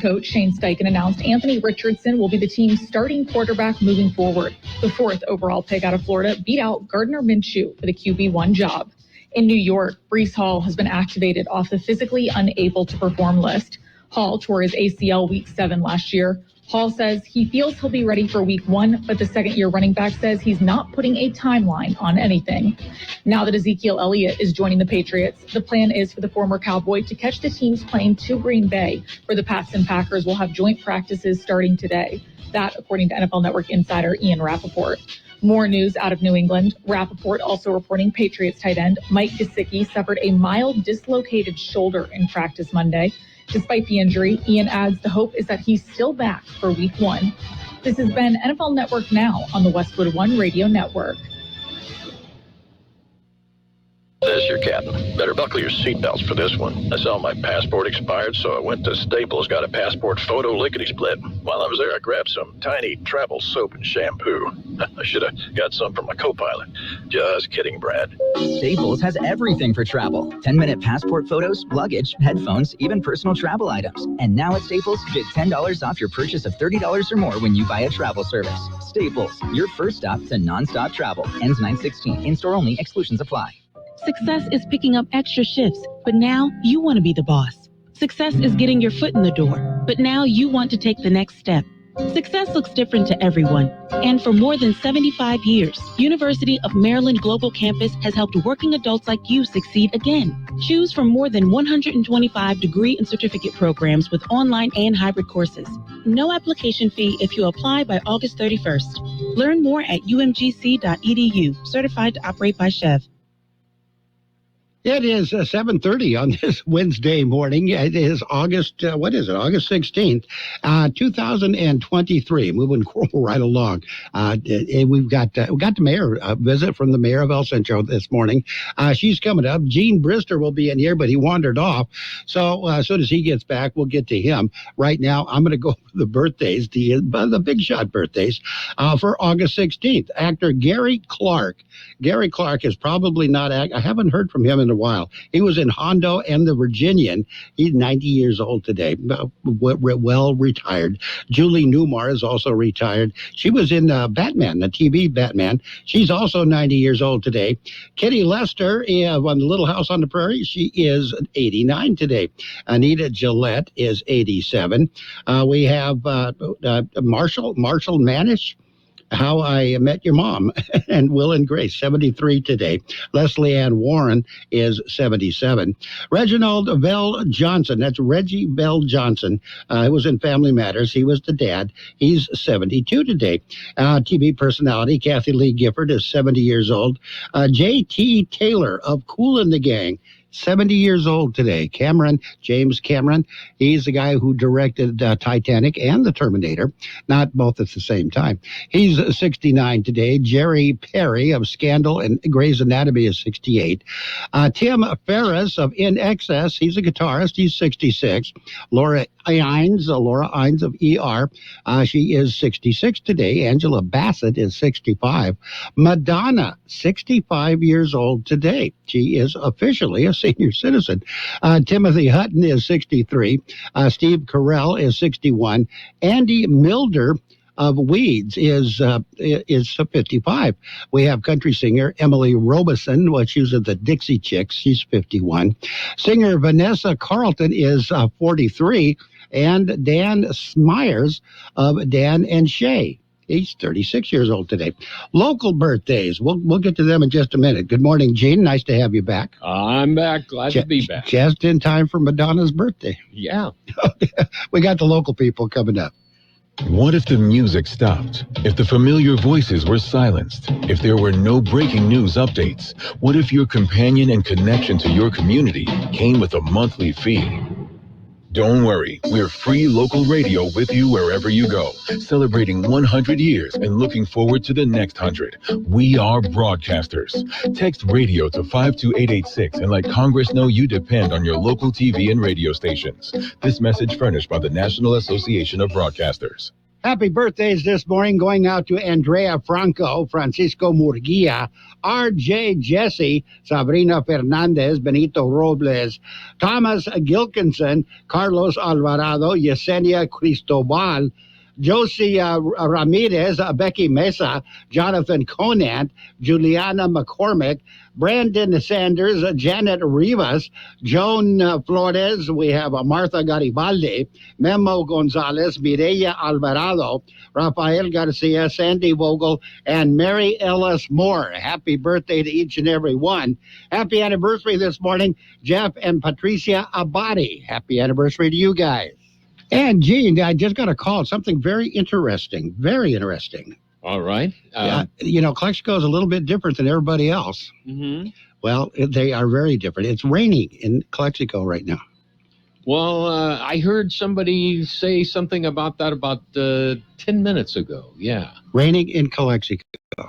coach Shane Steichen announced Anthony Richardson will be the team's starting quarterback moving forward. The 4th overall pick out of Florida beat out Gardner Minshew for the QB1 job. In New York, Breece Hall has been activated off the physically unable to perform list. Hall tore his ACL week 7 last year. Hall says he feels he'll be ready for week 1, but the second-year running back says he's not putting a timeline on anything. Now that Ezekiel Elliott is joining the Patriots, the plan is for the former Cowboy to catch the team's plane to Green Bay, where the Pats and Packers will have joint practices starting today. That, according to NFL Network insider Ian Rappaport. More news out of New England. Rappaport also reporting Patriots tight end Mike Gesicki suffered a mild dislocated shoulder in practice Monday. Despite the injury, Ian adds the hope is that he's still back for week 1. This has been NFL Network Now on the Westwood One Radio Network. This your captain. Better buckle your seatbelts for this one. I saw my passport expired, so I went to Staples, got a passport photo lickety-split. While I was there, I grabbed some tiny travel soap and shampoo. I should have got some from my co-pilot. Just kidding, Brad. Staples has everything for travel. 10-minute passport photos, luggage, headphones, even personal travel items. And now at Staples, get $10 off your purchase of $30 or more when you buy a travel service. Staples, your first stop to nonstop travel. Ends 9/16. In-store only. Exclusions apply. Success is picking up extra shifts, but now you want to be the boss. Success is getting your foot in the door, but now you want to take the next step. Success looks different to everyone, and for more than 75 years, University of Maryland Global Campus has helped working adults like you succeed again. Choose from more than 125 degree and certificate programs with online and hybrid courses. No application fee if you apply by August 31st. Learn more at umgc.edu, certified to operate by Chev. It is 7:30 on this Wednesday morning. It is August 16th, 2023. Moving right along. We got the mayor visit from the mayor of El Centro this morning. She's coming up. Gene Brister will be in here, but he wandered off. So as soon as he gets back, we'll get to him. Right now, I'm going to go over the birthdays, the big shot birthdays for August 16th. Actor Gary Clark. Gary Clark is probably not. I haven't heard from him in a while. He was in Hondo and the Virginian. He's 90 years old today, well retired. Julie Newmar is also retired. She was in Batman, the TV Batman. She's also 90 years old today. Kitty Lester on the Little House on the Prairie. She is 89 today. Anita Gillette is 87. We have Marshall Manish. How I Met Your Mom, and Will and Grace, 73 today. Leslie Ann Warren is 77. Reginald Bell Johnson, that's Reggie Bell Johnson, he was in Family Matters. He was the dad. He's 72 today. TV personality Kathy Lee Gifford is 70 years old. J.T. Taylor of Kool and the Gang, 70 years old today. James Cameron, he's the guy who directed Titanic and The Terminator, not both at the same time. He's 69 today. Jerry Perry of Scandal and Grey's Anatomy is 68. Tim Ferriss of In Excess, he's a guitarist. He's 66. Laura Innes of ER, she is 66 today. Angela Bassett is 65. Madonna, 65 years old today. She is officially a senior citizen. Timothy Hutton is 63. Steve Carell is 61. Andy Milder of Weeds is 55. We have country singer Emily Robeson, she was at the Dixie Chicks. She's 51. Singer Vanessa Carlton is 43. And Dan Smyers of Dan and Shay. He's 36 years old today. Local birthdays. We'll get to them in just a minute. Good morning, Gene. Nice to have you back. I'm back. Glad to be back. Just in time for Madonna's birthday. Yeah. We got the local people coming up. What if the music stopped? If the familiar voices were silenced? If there were no breaking news updates? What if your companion and connection to your community came with a monthly fee? Don't worry, we're free local radio with you wherever you go, celebrating 100 years and looking forward to the next 100. We are broadcasters. Text radio to 52886 and let Congress know you depend on your local TV and radio stations. This message furnished by the National Association of Broadcasters. Happy birthdays this morning going out to Andrea Franco, Francisco Murguia, R.J. Jesse, Sabrina Fernandez, Benito Robles, Thomas Gilkinson, Carlos Alvarado, Yesenia Cristobal, Josie Ramirez, Becky Mesa, Jonathan Conant, Juliana McCormick, Brandon Sanders, Janet Rivas, Joan Flores, we have Martha Garibaldi, Memo Gonzalez, Mireya Alvarado, Rafael Garcia, Sandy Vogel, and Mary Ellis Moore. Happy birthday to each and every one. Happy anniversary this morning, Jeff and Patricia Abadi. Happy anniversary to you guys. And, Gene, I just got a call. Something very interesting. Very interesting. All right. Kxo is a little bit different than everybody else. Mm-hmm. Well, they are very different. It's raining in Kxo right now. Well, I heard somebody say something about that about 10 minutes ago. Yeah. Raining in Kxo.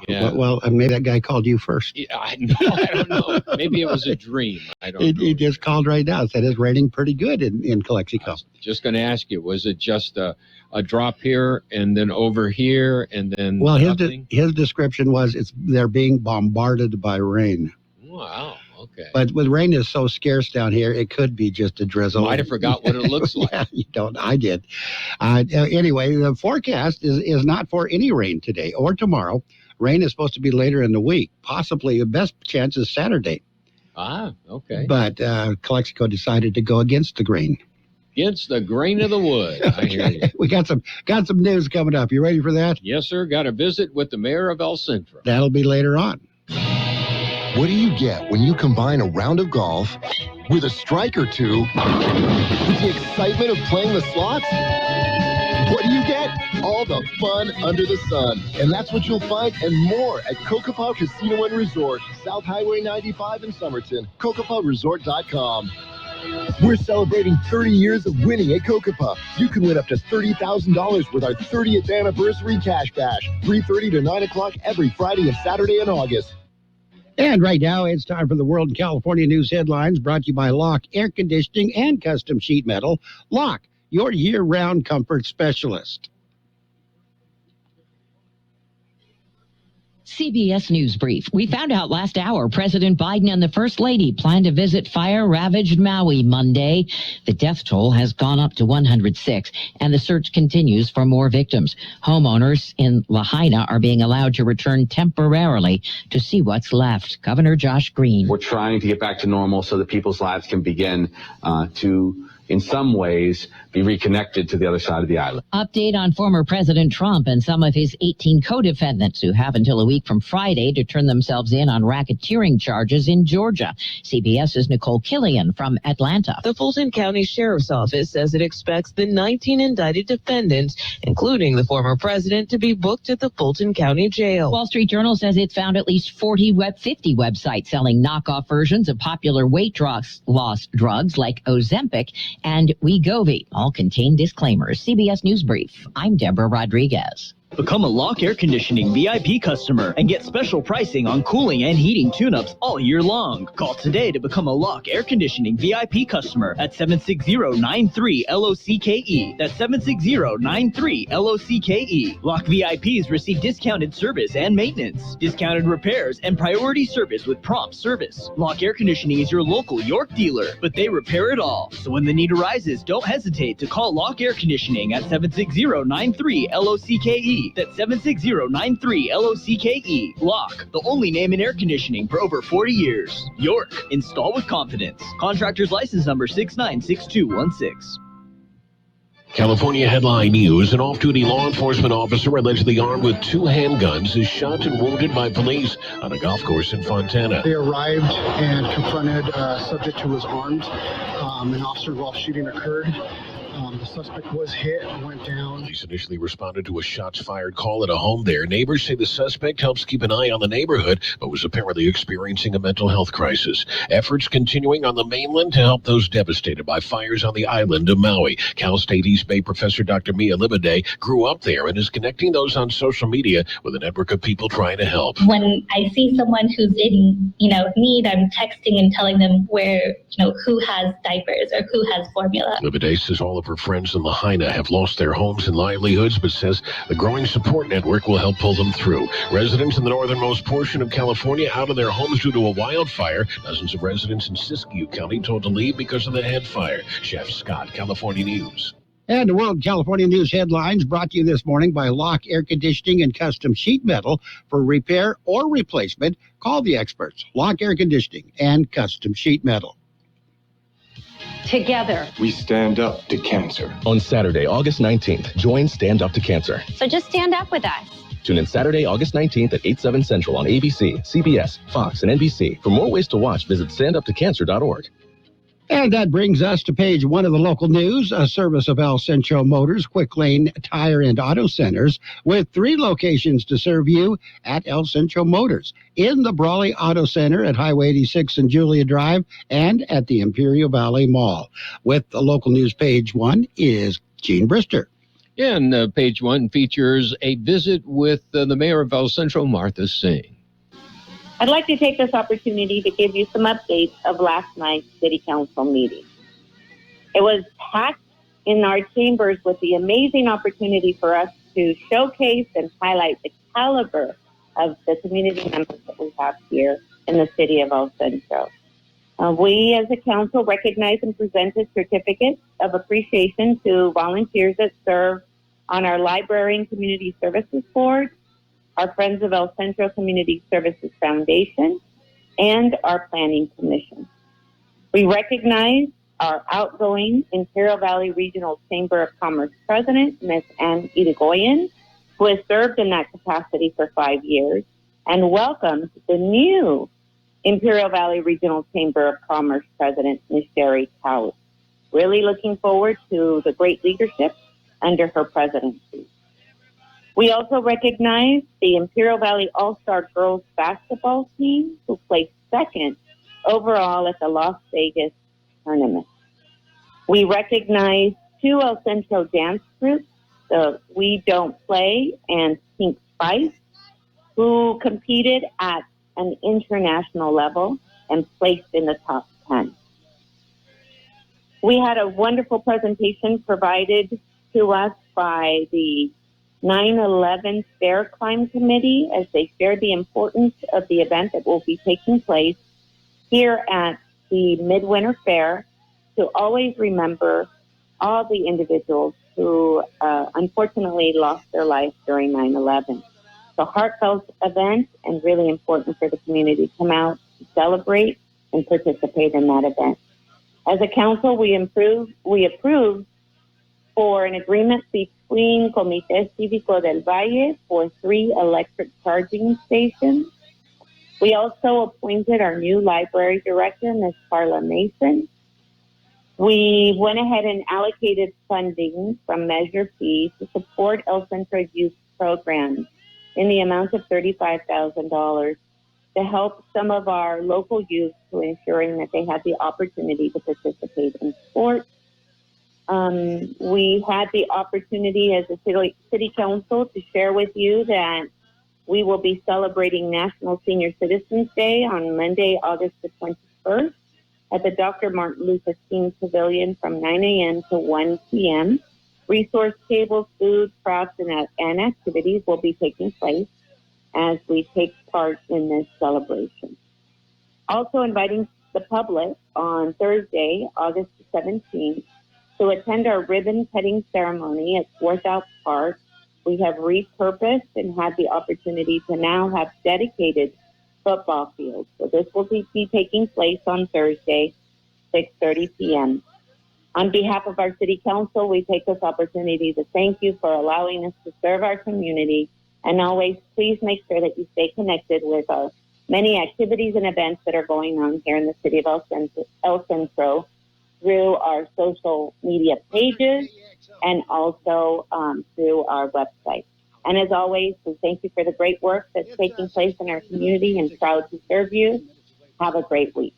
Yeah. Well, maybe that guy called you first. Yeah, I don't know. Maybe it was a dream. I don't know. He just called right now. Said it's raining pretty good in Kxo. I was just going to ask you, was it just a drop here and then over here and then Well, nothing? his description was they're being bombarded by rain. Wow. Okay. But with rain is so scarce down here, it could be just a drizzle. Might have forgot what it looks like. Yeah, you don't. I did. Anyway, the forecast is not for any rain today or tomorrow. Rain is supposed to be later in the week. Possibly the best chance is Saturday. Okay. But Kxo decided to go against the grain. Against the grain of the wood. I hear you. We got some news coming up. You ready for that? Yes, sir. Got a visit with the mayor of El Centro. That'll be later on. What do you get when you combine a round of golf with a strike or two with the excitement of playing the slots? What do you get? All the fun under the sun. And that's what you'll find and more at Kokopah Casino and Resort, South Highway 95 in Somerton, KokopahResort.com. We're celebrating 30 years of winning at Kokopah. You can win up to $30,000 with our 30th anniversary cash bash, 3:30 to 9 o'clock every Friday and Saturday in August. And right now, it's time for the World and California News headlines brought to you by Lock Air Conditioning and Custom Sheet Metal. Lock, your year-round comfort specialist. CBS News Brief. We found out last hour President Biden and the First Lady plan to visit fire-ravaged Maui Monday. The death toll has gone up to 106, and the search continues for more victims. Homeowners in Lahaina are being allowed to return temporarily to see what's left. Governor Josh Green. We're trying to get back to normal so that people's lives can begin to, in some ways, be reconnected to the other side of the island. Update on former President Trump and some of his 18 co-defendants who have until a week from Friday to turn themselves in on racketeering charges in Georgia. CBS's Nicole Killian from Atlanta. The Fulton County Sheriff's Office says it expects the 19 indicted defendants, including the former president, to be booked at the Fulton County Jail. Wall Street Journal says it found at least 50 websites selling knockoff versions of popular weight loss drugs like Ozempic and Wegovy. All contain disclaimers. CBS News Brief. I'm Deborah Rodriguez. Become a Lock Air Conditioning VIP customer and get special pricing on cooling and heating tune-ups all year long. Call today to become a Lock Air Conditioning VIP customer at 760-93-LOCKE. That's 760-93-LOCKE. Lock VIPs receive discounted service and maintenance, discounted repairs, and priority service with prompt service. Lock Air Conditioning is your local York dealer, but they repair it all. So when the need arises, don't hesitate to call Lock Air Conditioning at 760-93-LOCKE. That's 760-93-LOCKE. Lock, the only name in air conditioning for over 40 years. York, install with confidence. Contractor's license number 696216. California headline news. An off-duty law enforcement officer allegedly armed with 2 handguns is shot and wounded by police on a golf course in Fontana. They arrived and confronted a subject who was armed. An officer-involved shooting occurred. The suspect was hit and went down. Police initially responded to a shots-fired call at a home there. Neighbors say the suspect helps keep an eye on the neighborhood, but was apparently experiencing a mental health crisis. Efforts continuing on the mainland to help those devastated by fires on the island of Maui. Cal State East Bay professor Dr. Mia Libiday grew up there and is connecting those on social media with a network of people trying to help. When I see someone who's in, need, I'm texting and telling them where, who has diapers or who has formula. Libiday says all of of her friends in Lahaina have lost their homes and livelihoods, but says the growing support network will help pull them through. Residents in the northernmost portion of California out of their homes due to a wildfire. Dozens of residents in Siskiyou County told to leave because of the head fire. Chef Scott, California News. And the World California News headlines brought to you this morning by Lock Air Conditioning and Custom Sheet Metal. For repair or replacement, call the experts. Lock Air Conditioning and Custom Sheet Metal. Together, we stand up to cancer. On Saturday, August 19th, join Stand Up to Cancer. So just stand up with us. Tune in Saturday, August 19th at 8, 7 Central on ABC, CBS, Fox, and NBC. For more ways to watch, visit standuptocancer.org. And that brings us to page 1 of the local news, a service of El Centro Motors, Quick Lane Tire and Auto Centers, with 3 locations to serve you at El Centro Motors, in the Brawley Auto Center at Highway 86 and Julia Drive, and at the Imperial Valley Mall. With the local news page 1 is Gene Brister. And page 1 features a visit with the mayor of El Centro, Martha Singh. I'd like to take this opportunity to give you some updates of last night's City Council meeting. It was packed in our chambers with the amazing opportunity for us to showcase and highlight the caliber of the community members that we have here in the city of El Centro. We as a council recognize and presented certificates of appreciation to volunteers that serve on our Library and Community Services Board, our Friends of El Centro Community Services Foundation, and our Planning Commission. We recognize our outgoing Imperial Valley Regional Chamber of Commerce President, Ms. Ann Irigoyen, who has served in that capacity for 5 years, and welcomed the new Imperial Valley Regional Chamber of Commerce President, Ms. Sherry Cowles. Really looking forward to the great leadership under her presidency. We also recognize the Imperial Valley All-Star Girls Basketball team, who placed second overall at the Las Vegas tournament. We recognize 2 El Centro dance groups, the We Don't Play and Pink Spice, who competed at an international level and placed in the top 10. We had a wonderful presentation provided to us by the 9/11 Fair Climb Committee as they shared the importance of the event that will be taking place here at the Midwinter Fair, to always remember all the individuals who unfortunately lost their life during 9/11. It's a heartfelt event and really important for the community to come out, to celebrate, and participate in that event. As a council, we approved for an agreement between Comité Cívico del Valle for 3 electric charging stations. We also appointed our new library director, Ms. Carla Mason. We went ahead and allocated funding from Measure P to support El Centro youth programs in the amount of $35,000 to help some of our local youth to ensuring that they had the opportunity to participate in sports. We had the opportunity as a city council to share with you that we will be celebrating National Senior Citizens Day on Monday, August the 21st at the Dr. Martin Luther King Pavilion from 9 a.m. to 1 p.m. Resource tables, food, crafts, and activities will be taking place as we take part in this celebration. Also inviting the public on Thursday, August the 17th, to attend our ribbon cutting ceremony at Swarthout Park. We have repurposed and had the opportunity to now have dedicated football fields. So this will be taking place on Thursday, 6:30 p.m. On behalf of our city council, we take this opportunity to thank you for allowing us to serve our community, and always please make sure that you stay connected with our many activities and events that are going on here in the city of El Centro through our social media pages and also through our website. And as always, we thank you for the great work that's taking place in our community and proud to serve you. Have a great week.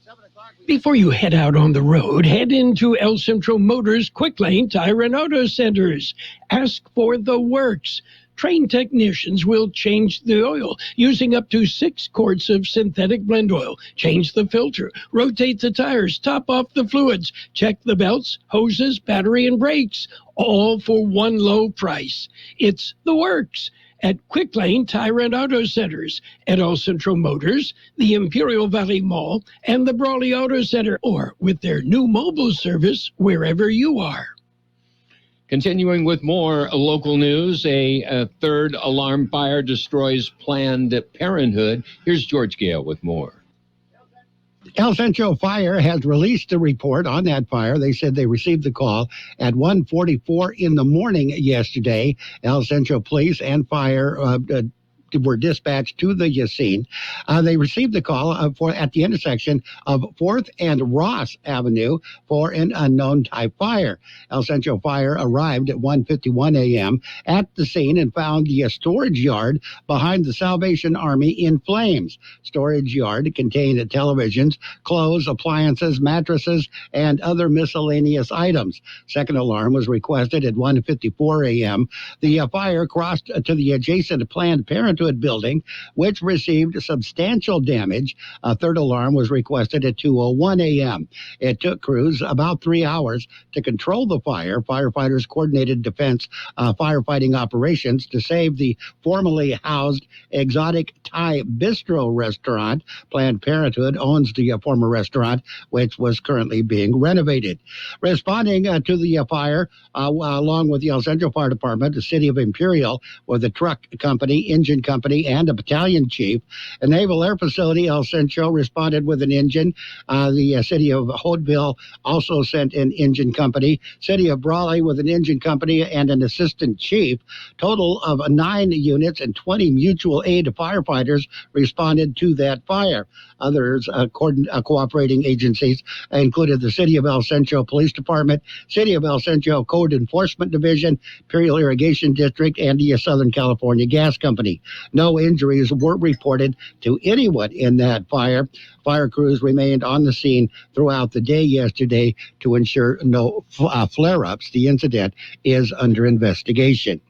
Before you head out on the road, head into El Centro Motors Quick Lane Tire and Auto Centers. Ask for the works. trained technicians will change the oil using up to 6 quarts of synthetic blend oil. Change the filter, rotate the tires, top off the fluids, check the belts, hoses, battery, and brakes, all for one low price. It's the works at Quick Lane Tire and Auto Centers, at El Centro Motors, the Imperial Valley Mall, and the Brawley Auto Center, or with their new mobile service wherever you are. Continuing with more local news, a third alarm fire destroys Planned Parenthood. Here's George Gale with more. El Centro Fire has released a report on that fire. They said they received the call at 1:44 in the morning yesterday. El Centro Police and Fire were dispatched to the scene. They received the call at the intersection of 4th and Ross Avenue for an unknown type fire. El Centro Fire arrived at 1:51 a.m. at the scene and found the storage yard behind the Salvation Army in flames. Storage yard contained televisions, clothes, appliances, mattresses, and other miscellaneous items. Second alarm was requested at 1:54 a.m. The fire crossed to the adjacent Planned Parenthood building, which received substantial damage. A third alarm was requested at 2:01 a.m. It took crews about 3 hours to control the fire. Firefighters coordinated defense firefighting operations to save the formerly housed exotic Thai bistro restaurant. Planned Parenthood owns the former restaurant, which was currently being renovated. Responding to the fire, along with the El Centro Fire Department, the City of Imperial, with a truck company, engine company, and a battalion chief. A Naval Air Facility, El Centro, responded with an engine. The City of Hodeville also sent an engine company. City of Brawley with an engine company and an assistant chief. Total of 9 units and 20 mutual aid firefighters responded to that fire. Others cooperating agencies included the City of El Centro Police Department, City of El Centro Code Enforcement Division, Imperial Irrigation District, and the Southern California Gas Company. No injuries were reported to anyone in that fire. Fire crews remained on the scene throughout the day yesterday to ensure no flare-ups. The incident is under investigation.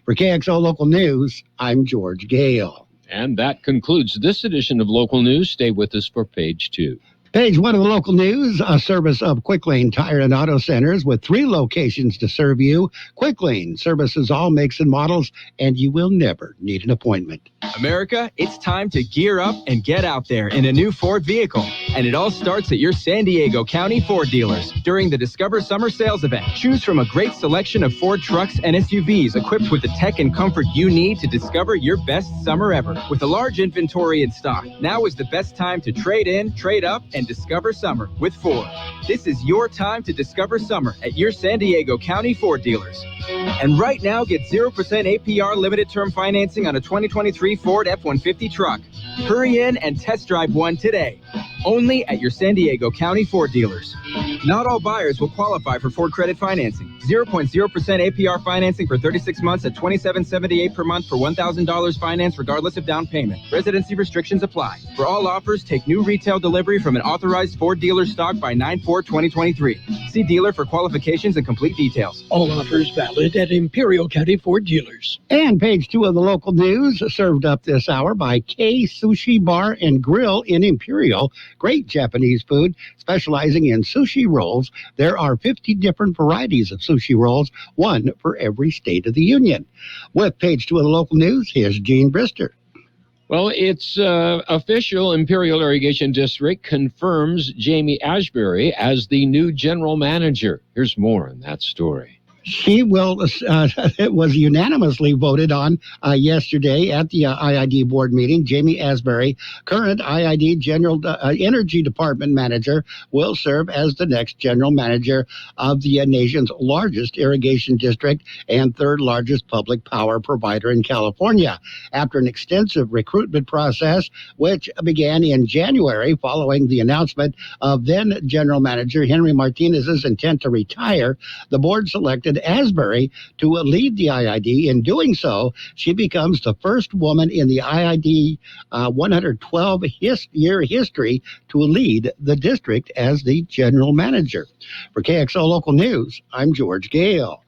For KXO Local News, I'm George Gale. And that concludes this edition of Local News. Stay with us for Page 2. Page 1 of the local news, a service of Quick Lane Tire and Auto Centers with 3 locations to serve you. Quick Lane services all makes and models, and you will never need an appointment. America, it's time to gear up and get out there in a new Ford vehicle. And it all starts at your San Diego County Ford dealers during the Discover Summer Sales Event. Choose from a great selection of Ford trucks and SUVs equipped with the tech and comfort you need to discover your best summer ever. With a large inventory in stock, now is the best time to trade in, trade up, and discover summer with Ford. This is your time to discover summer at your San Diego County Ford dealers. And right now, get 0% APR limited term financing on a 2023 Ford F-150 truck. Hurry in and test drive one today. Only at your San Diego County Ford dealers. Not all buyers will qualify for Ford credit financing. 0.0% APR financing for 36 months at $27.78 per month for $1,000 finance regardless of down payment. Residency restrictions apply. For all offers, take new retail delivery from an authorized Ford dealer stock by 9/4/2023. See dealer for qualifications and complete details. All offers valid at Imperial County Ford dealers. And Page 2 of the local news, served up this hour by K Sushi Bar and Grill in Imperial. Great Japanese food, specializing in sushi rolls. There are 50 different varieties of sushi rolls, one for every state of the union. With Page 2 of the local news, here's Gene Brister. Well, it's official. Imperial Irrigation District confirms Jamie Ashbury as the new general manager. Here's more on that story. She will, it was unanimously voted on yesterday at the IID board meeting. Jamie Asbury, current IID General Energy Department manager, will serve as the next general manager of the nation's largest irrigation district and third largest public power provider in California. After an extensive recruitment process, which began in January following the announcement of then general manager Henry Martinez's intent to retire, the board selected Asbury to lead the IID. In doing so, she becomes the first woman in the IID 112-year history to lead the district as the general manager. For KXO Local News, I'm George Gale.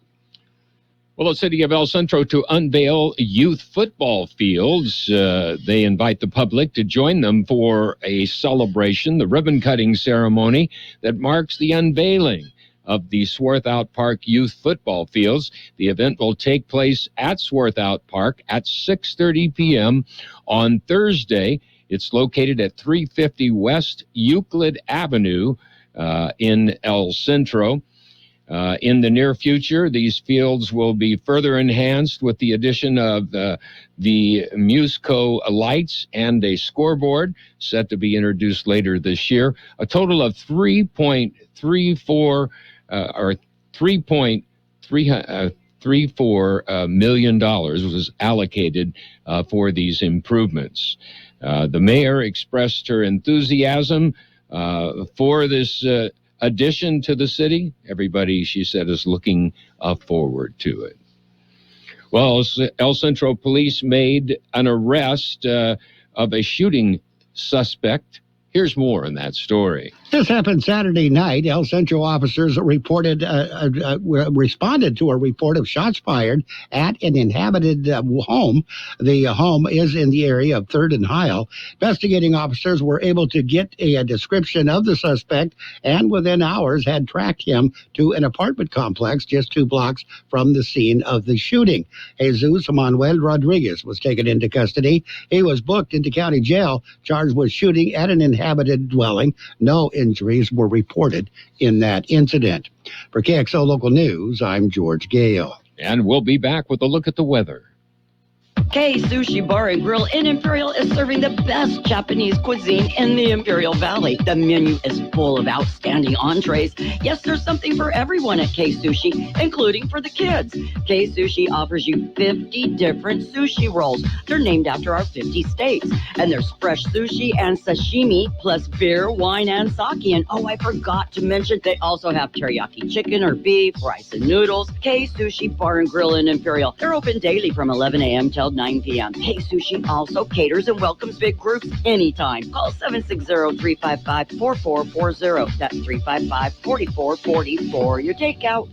Well, the city of El Centro to unveil youth football fields. They invite the public to join them for a celebration, the ribbon-cutting ceremony that marks the unveiling of the Swarthout Park youth football fields. The event will take place at Swarthout Park at 6:30 p.m. on Thursday. It's located at 350 West Euclid Avenue in El Centro. In the near future, these fields will be further enhanced with the addition of the Musco lights and a scoreboard set to be introduced later this year. A total of $3.34 million was allocated for these improvements. The mayor expressed her enthusiasm for this addition to the city. Everybody, she said, is looking forward to it. Well, El Centro police made an arrest of a shooting suspect. Here's more on that story. This happened Saturday night. El Centro officers responded to a report of shots fired at an inhabited home. The home is in the area of 3rd and Heil. Investigating officers were able to get a description of the suspect and within hours had tracked him to an apartment complex just 2 blocks from the scene of the shooting. Jesus Manuel Rodriguez was taken into custody. He was booked into county jail, charged with shooting at an inhabited dwelling. No injuries were reported in that incident. For KXO Local News, I'm George Gale. And we'll be back with a look at the weather. K Sushi Bar and Grill in Imperial is serving the best Japanese cuisine in the Imperial Valley. The menu is full of outstanding entrees. Yes, there's something for everyone at K Sushi, including for the kids. K Sushi offers you 50 different sushi rolls. They're named after our 50 states. And there's fresh sushi and sashimi, plus beer, wine, and sake. And oh, I forgot to mention, they also have teriyaki chicken or beef, rice and noodles. K Sushi Bar and Grill in Imperial. They're open daily from 11 a.m. till 9 p.m. K Sushi also caters and welcomes big groups anytime. Call 760-355-4440. That's 355-4440 for your takeout.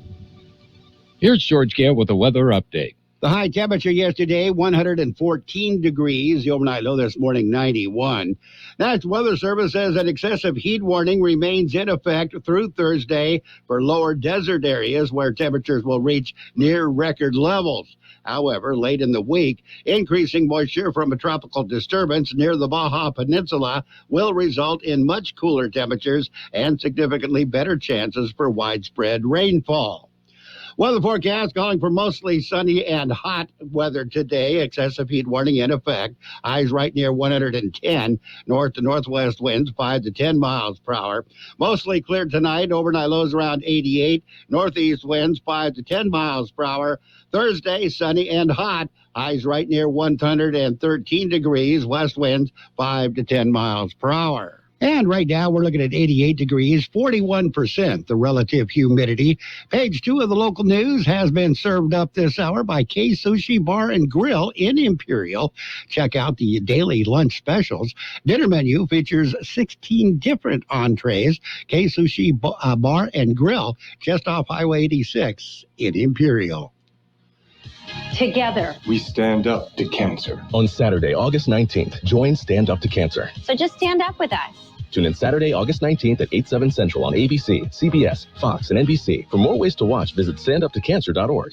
Here's George Gale with a weather update. The high temperature yesterday, 114 degrees. The overnight low this morning, 91. National Weather Service says an excessive heat warning remains in effect through Thursday for lower desert areas where temperatures will reach near record levels. However, late in the week, increasing moisture from a tropical disturbance near the Baja Peninsula will result in much cooler temperatures and significantly better chances for widespread rainfall. Weather forecast calling for mostly sunny and hot weather today. Excessive heat warning in effect. Highs right near 110. North to northwest winds 5 to 10 miles per hour. Mostly clear tonight. Overnight lows around 88. Northeast winds 5 to 10 miles per hour. Thursday, sunny and hot. Highs right near 113 degrees. West winds 5 to 10 miles per hour. And right now, we're looking at 88 degrees, 41% the relative humidity. Page 2 of the local news has been served up this hour by K Sushi Bar and Grill in Imperial. Check out the daily lunch specials. Dinner menu features 16 different entrees. K Sushi Bar and Grill, just off Highway 86 in Imperial. Together, we stand up to cancer. On Saturday, August 19th, join Stand Up to Cancer. So just stand up with us. Tune in Saturday, August 19th at 8, 7 Central on ABC, CBS, Fox, and NBC. For more ways to watch, visit standuptocancer.org.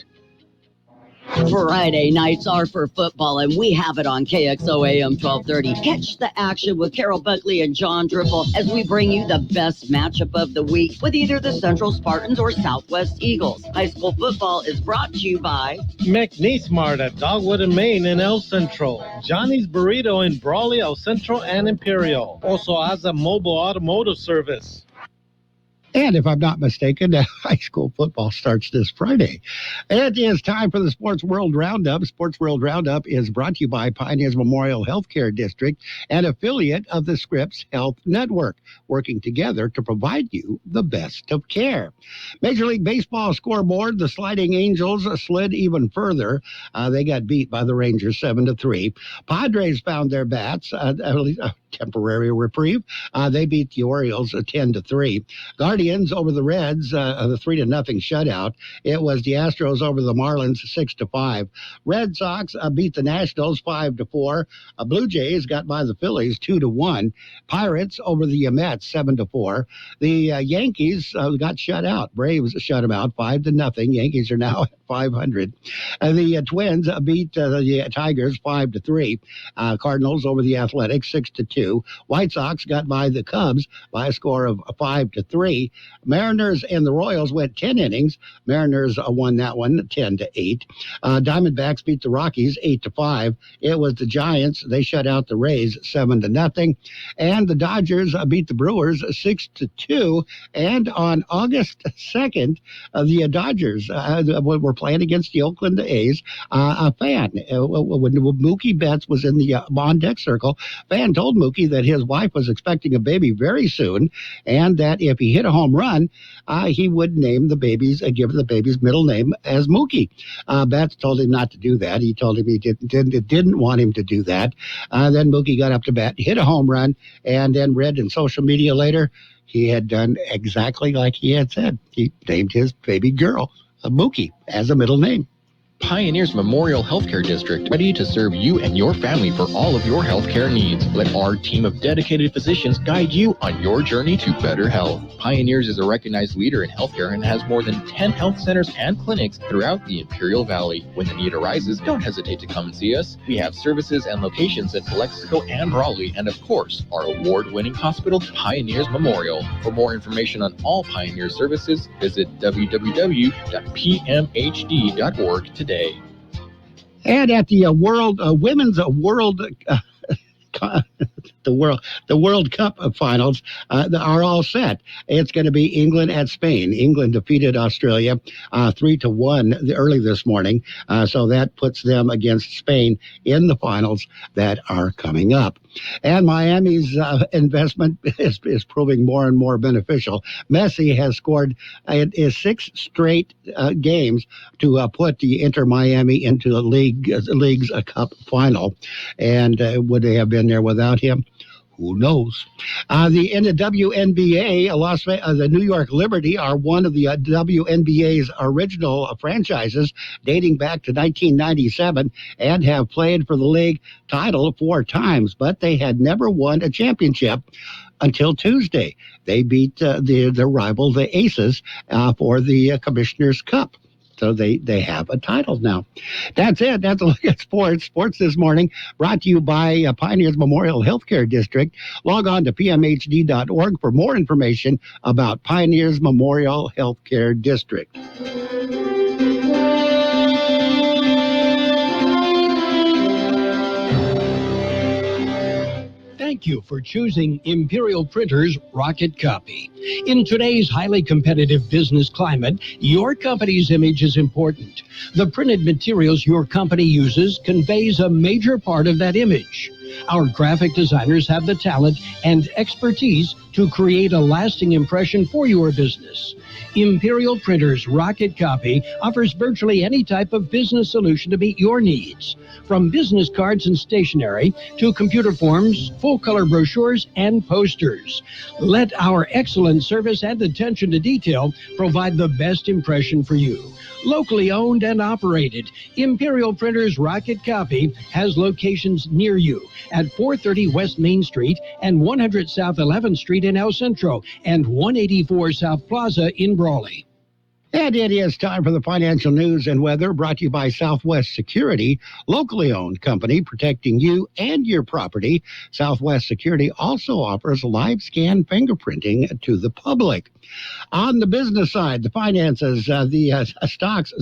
Friday nights are for football, and we have it on KXO AM 1230. Catch the action with Carol Buckley and John Dripple as we bring you the best matchup of the week with either the Central Spartans or Southwest Eagles. High school football is brought to you by McNeesmart at Dogwood and Main in El Centro. Johnny's Burrito in Brawley, El Centro, and Imperial. Also has a mobile automotive service. And if I'm not mistaken, high school football starts this Friday. It is time for the Sports World Roundup. Sports World Roundup is brought to you by Pioneers Memorial Healthcare District, an affiliate of the Scripps Health Network, working together to provide you the best of care. Major League Baseball scoreboard, the Sliding Angels slid even further. They got beat by the Rangers 7-3. Padres found their bats. temporary reprieve. They beat the Orioles 10-3. Guardians over the Reds, the 3-0 shutout. It was the Astros over the Marlins 6-5. Red Sox beat the Nationals 5-4. Blue Jays got by the Phillies 2-1. Pirates over the Mets 7-4. The Yankees got shut out. Braves shut them out 5-0. Yankees are now at 500. The Twins beat the Tigers 5-3. Cardinals over the Athletics 6-2. White Sox got by the Cubs by a score of 5-3. Mariners and the Royals went 10 innings. Mariners won that one 10-8. Diamondbacks beat the Rockies 8-5. It was the Giants. They shut out the Rays 7-0. And the Dodgers beat the Brewers 6-2. And on August 2nd, the Dodgers were playing against the Oakland A's. A fan, when Mookie Betts was in the on deck circle, fan told Mookie that his wife was expecting a baby very soon, and that if he hit a home run, he would name the baby's, give the baby's middle name as Mookie. Betts told him not to do that. He told him he didn't want him to do that. Then Mookie got up to bat, hit a home run, and then read in social media later he had done exactly like he had said. He named his baby girl Mookie as a middle name. Pioneers Memorial Healthcare District, ready to serve you and your family for all of your healthcare needs. Let our team of dedicated physicians guide you on your journey to better health. Pioneers is a recognized leader in healthcare and has more than 10 health centers and clinics throughout the Imperial Valley. When the need arises, don't hesitate to come and see us. We have services and locations in Calexico and Raleigh, and of course, our award-winning hospital, Pioneers Memorial. For more information on all Pioneer services, visit www.pmhd.org today. And at the women's world the World Cup finals are all set. It's going to be England at Spain. England defeated Australia 3-1 early this morning, so that puts them against Spain in the finals that are coming up. And Miami's investment is proving more and more beneficial. Messi has scored in 6 straight games to put the Inter Miami into the league's cup final. And would they have been there without him? Who knows? In the WNBA, the New York Liberty are one of the WNBA's original franchises dating back to 1997 and have played for the league title 4 times, but they had never won a championship until Tuesday. They beat their rival, the Aces, for the Commissioner's Cup. So they have a title now. That's it. That's a look at sports. Sports this morning brought to you by Pioneers Memorial Healthcare District. Log on to pmhd.org for more information about Pioneers Memorial Healthcare District. Thank you for choosing Imperial Printers Rocket Copy. In today's highly competitive business climate, your company's image is important. The printed materials your company uses conveys a major part of that image. Our graphic designers have the talent and expertise to create a lasting impression for your business. Imperial Printers Rocket Copy offers virtually any type of business solution to meet your needs, from business cards and stationery to computer forms, full-color brochures, and posters. Let our excellent service and attention to detail provide the best impression for you. Locally owned and operated, Imperial Printers Rocket Copy has locations near you at 430 West Main Street and 100 South 11th Street in El Centro and 184 South Plaza in Brawley. And it is time for the financial news and weather, brought to you by Southwest Security, locally owned company protecting you and your property. Southwest Security also offers live scan fingerprinting to the public. On the business side, the finances, the stocks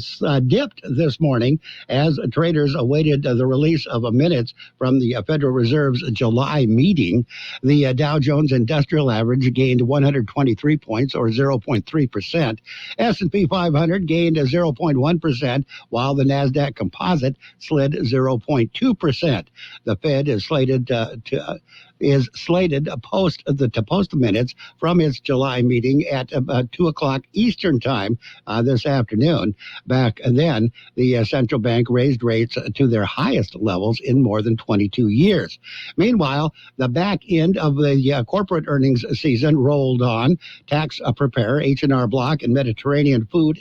dipped this morning as traders awaited the release of minutes from the Federal Reserve's July meeting. The Dow Jones Industrial Average gained 123 points, or 0.3%. S&P 500 gained 0.1%, while the NASDAQ Composite slid 0.2%. The Fed is slated to is slated to post the minutes from its July meeting at about 2 o'clock Eastern time this afternoon. Back then, the central bank raised rates to their highest levels in more than 22 years. Meanwhile, the back end of the corporate earnings season rolled on. Tax preparer H&R Block and Mediterranean food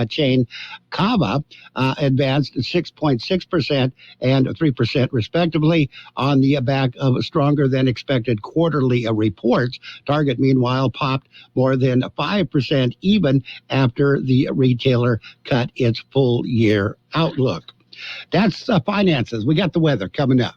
chain Cava advanced 6.6% and 3% respectively on the back of stronger than expected quarterly reports. Target, meanwhile, popped more than 5% even after the retailer cut its full year outlook. That's finances. We got the weather coming up.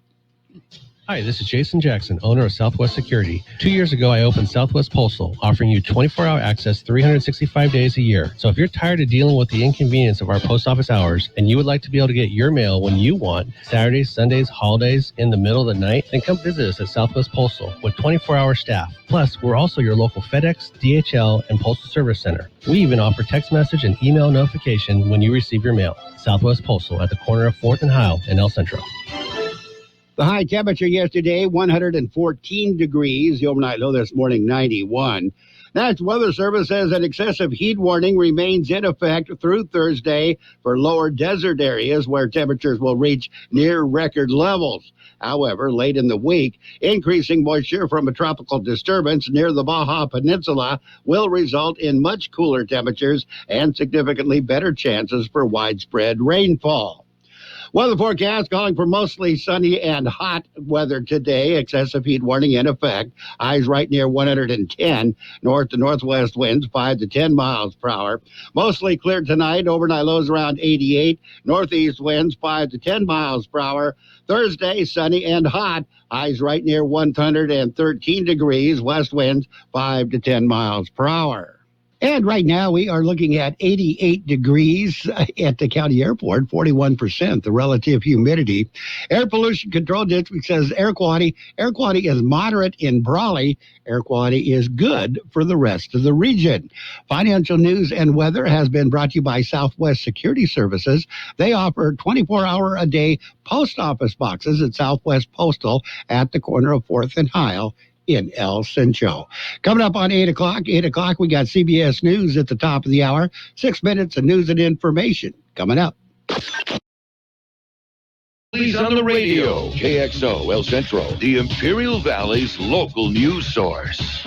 Hi, this is Jason Jackson, owner of Southwest Security. 2 years ago, I opened Southwest Postal, offering you 24-hour access 365 days a year. So if you're tired of dealing with the inconvenience of our post office hours and you would like to be able to get your mail when you want, Saturdays, Sundays, holidays, in the middle of the night, then come visit us at Southwest Postal with 24-hour staff. Plus, we're also your local FedEx, DHL, and Postal Service Center. We even offer text message and email notification when you receive your mail. Southwest Postal at the corner of 4th and Heil in El Centro. The high temperature yesterday, 114 degrees. The overnight low this morning, 91. National Weather Service says an excessive heat warning remains in effect through Thursday for lower desert areas where temperatures will reach near record levels. However, late in the week, increasing moisture from a tropical disturbance near the Baja Peninsula will result in much cooler temperatures and significantly better chances for widespread rainfall. Weather forecast calling for mostly sunny and hot weather today. Excessive heat warning in effect. Highs right near 110. North to northwest winds 5 to 10 miles per hour. Mostly clear tonight. Overnight lows around 88. Northeast winds 5 to 10 miles per hour. Thursday, sunny and hot. Highs right near 113 degrees. West winds 5 to 10 miles per hour. And right now we are looking at 88 degrees at the county airport, 41% the relative humidity. Air Pollution Control District says air quality is moderate in Brawley. Air quality is good for the rest of the region. Financial news and weather has been brought to you by Southwest Security Services. They offer 24-hour-a-day post office boxes at Southwest Postal at the corner of 4th and Heil in El Centro. Coming up on 8 o'clock, we got CBS News at the top of the hour. 6 minutes of news and information coming up. Please on the radio. KXO El Centro, the Imperial Valley's local news source.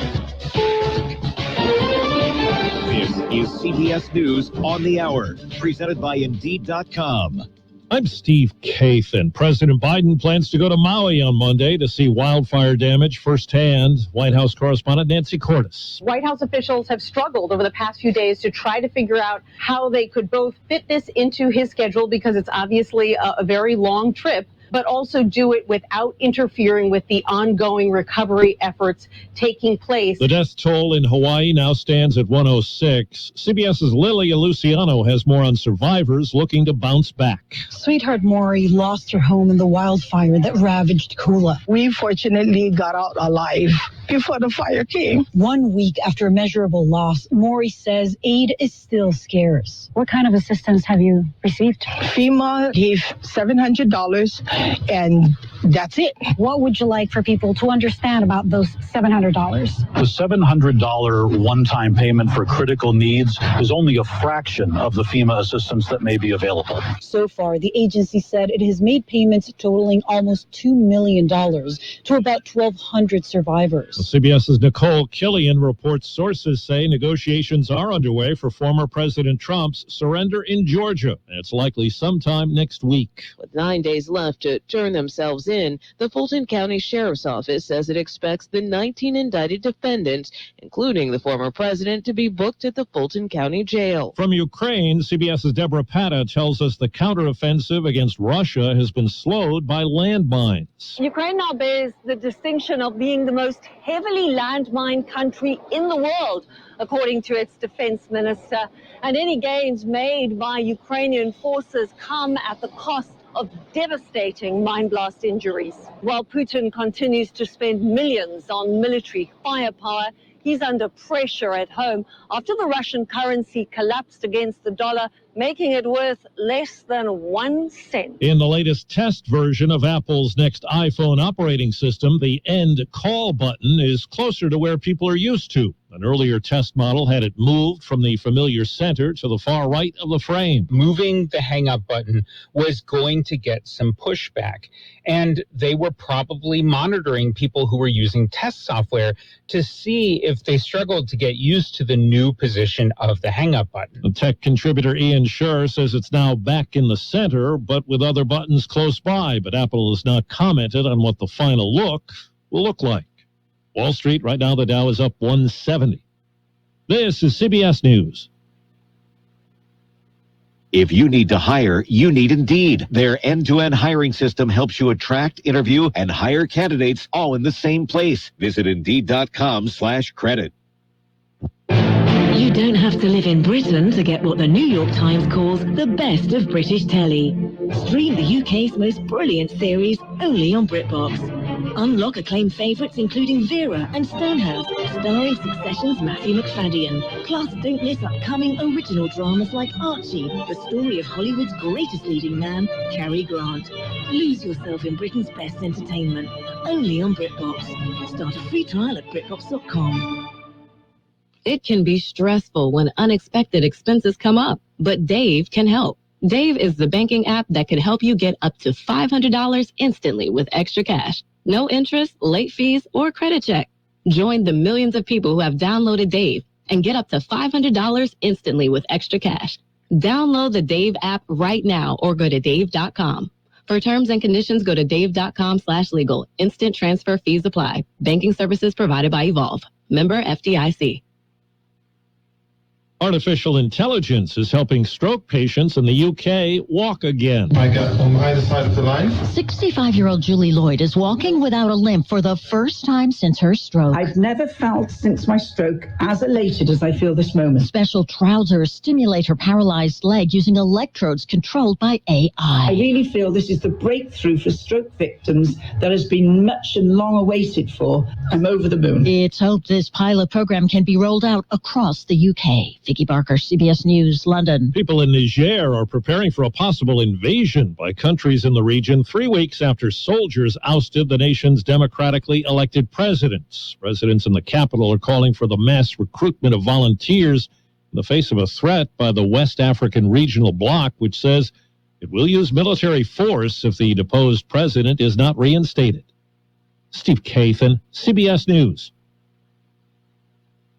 This is CBS News on the Hour, presented by Indeed.com. I'm Steve Kathan. President Biden plans to go to Maui on Monday to see wildfire damage firsthand. White House correspondent Nancy Cordes. White House officials have struggled over the past few days to try to figure out how they could both fit this into his schedule, because it's obviously a very long trip, but also do it without interfering with the ongoing recovery efforts taking place. The death toll in Hawaii now stands at 106. CBS's Lilia Luciano has more on survivors looking to bounce back. Sweetheart Maury lost her home in the wildfire that ravaged Kula. We fortunately got out alive before the fire came. 1 week after immeasurable loss, Maury says aid is still scarce. What kind of assistance have you received? FEMA gave $700 and that's it. What would you like for people to understand about those $700? The $700 one-time payment for critical needs is only a fraction of the FEMA assistance that may be available. So far, the agency said it has made payments totaling almost $2 million to about 1,200 survivors. CBS's Nicole Killian reports sources say negotiations are underway for former President Trump's surrender in Georgia. It's likely sometime next week. With 9 days left to turn themselves in, the Fulton County Sheriff's Office says it expects the 19 indicted defendants, including the former president, to be booked at the Fulton County Jail. From Ukraine, CBS's Deborah Pata tells us the counteroffensive against Russia has been slowed by landmines. Ukraine now bears the distinction of being the most heavily landmined country in the world, according to its defense minister. And any gains made by Ukrainian forces come at the cost of devastating mine blast injuries. While Putin continues to spend millions on military firepower, he's under pressure at home after the Russian currency collapsed against the dollar, making it worth less than 1 cent. In the latest test version of Apple's next iPhone operating system, the end call button is closer to where people are used to. An earlier test model had it moved from the familiar center to the far right of the frame. Moving the hang up button was going to get some pushback, and they were probably monitoring people who were using test software to see if they struggled to get used to the new position of the hang up button. The tech contributor Ian Scher says it's now back in the center, but with other buttons close by. But Apple has not commented on what the final look will look like. Wall Street, right now the Dow is up 170. This is CBS News. If you need to hire, you need Indeed. Their end-to-end hiring system helps you attract, interview, and hire candidates all in the same place. Visit Indeed.com/credit. You don't have to live in Britain to get what the New York Times calls the best of British telly. Stream the UK's most brilliant series only on BritBox. Unlock acclaimed favourites including Vera and Stonehouse, starring Succession's Matthew McFadden. Plus, don't miss upcoming original dramas like Archie, the story of Hollywood's greatest leading man, Cary Grant. Lose yourself in Britain's best entertainment, only on BritBox. Start a free trial at BritBox.com. It can be stressful when unexpected expenses come up, but Dave can help. Dave is the banking app that can help you get up to $500 instantly with extra cash. No interest, late fees, or credit check. Join the millions of people who have downloaded Dave and get up to $500 instantly with extra cash. Download the Dave app right now or go to dave.com. For terms and conditions, go to dave.com/legal. Instant transfer fees apply. Banking services provided by Evolve. Member FDIC. Artificial intelligence is helping stroke patients in the UK walk again. I got on either side of the line. 65-year-old Julie Lloyd is walking without a limp for the first time since her stroke. I've never felt since my stroke as elated as I feel this moment. Special trousers stimulate her paralyzed leg using electrodes controlled by AI. I really feel this is the breakthrough for stroke victims that has been much and long awaited for. I'm over the moon. It's hoped this pilot program can be rolled out across the UK. Vicky Barker, CBS News, London. People in Niger are preparing for a possible invasion by countries in the region 3 weeks after soldiers ousted the nation's democratically elected presidents. Residents in the capital are calling for the mass recruitment of volunteers in the face of a threat by the West African Regional Bloc, which says it will use military force if the deposed president is not reinstated. Steve Kathan, CBS News.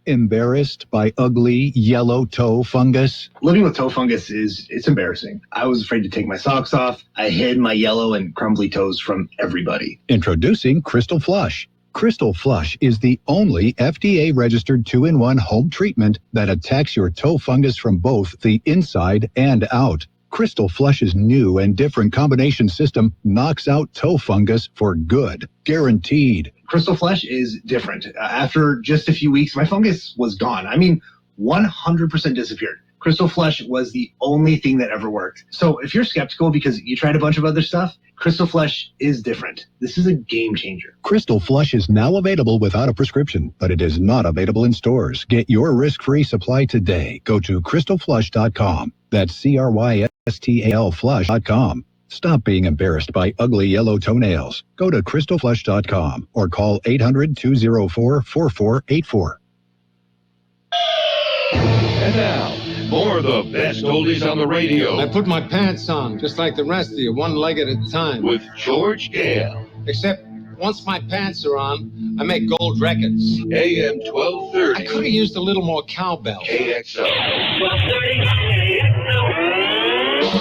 Embarrassed by ugly yellow toe fungus? Living with toe fungus it's embarrassing. I was afraid to take my socks off. I hid my yellow and crumbly toes from everybody. Introducing Crystal Flush. Crystal Flush is the only FDA-registered 2-in-1 home treatment that attacks your toe fungus from both the inside and out. Crystal Flush's new and different combination system knocks out toe fungus for good. Guaranteed. Crystal Flush is different. After just a few weeks, my fungus was gone. 100% disappeared. Crystal Flush was the only thing that ever worked. So if you're skeptical because you tried a bunch of other stuff, Crystal Flush is different. This is a game changer. Crystal Flush is now available without a prescription, but it is not available in stores. Get your risk-free supply today. Go to crystalflush.com. That's CRYSTAL flush.com. Stop being embarrassed by ugly yellow toenails. Go to crystalflush.com or call 800-204-4484. And now, more of the best oldies on the radio. I put my pants on, just like the rest of you, one leg at a time. With George Gale. Except, once my pants are on, I make gold records. AM 1230. I could have used a little more cowbell. KXO. 1230, KXO.